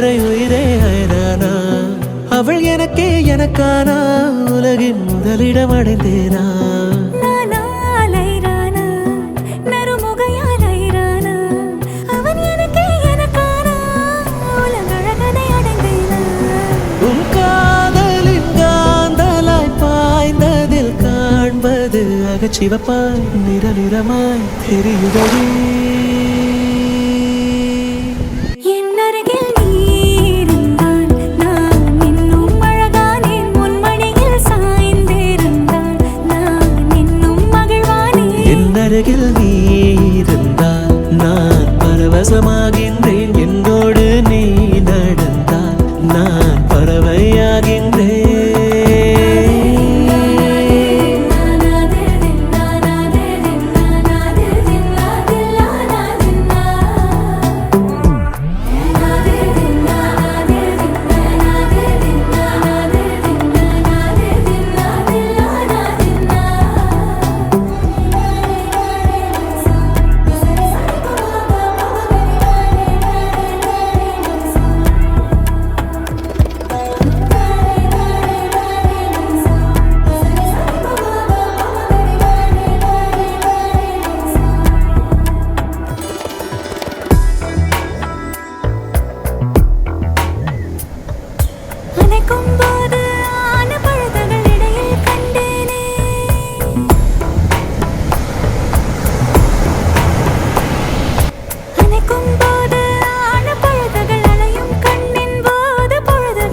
வரை உயிரே அயரானா அவள் எனக்கே எனக்கானா உலகின் முதலிடம் அடைந்தேனா சிவப்பாய் நிறமாய் தெரியுதடி என்னருகில் நீ இருந்தால் நான் இன்னும் அழகானேன் முன்மணியில் சாய்ந்திருந்தால் நான் இன்னும் மகிழ்வானேன் என்னருகில் நீ இருந்தால் நான் பரவசமாகின்றேன் என்னோடு நீ நடந்தால் நான் பறவையாகின்றேன்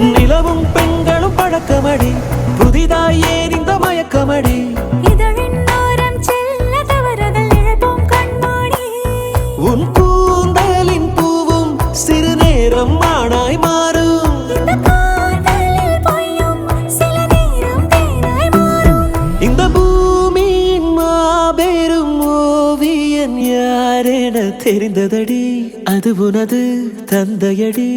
நிலவும் பெண்களும் பழக்கமடி புதிதாய் ஏறிந்த மயக்கமடி உன் கூந்தலின் பூவும் சிறு நேரம் மானாய் மாறும் இந்த பூமியின் மாபெரும் ஓவியன் யாரென தெரிந்ததடி அது உனது தந்தையடி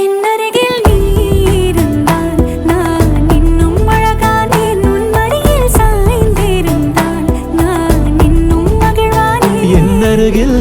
என்னருகில் நீ இருந்தால் நான் இன்னும் அழகானேன் உன்மடியில் சாய்ந்திருந்தால் நான் இன்னும் மகிழ்வானேன் என்னருகில்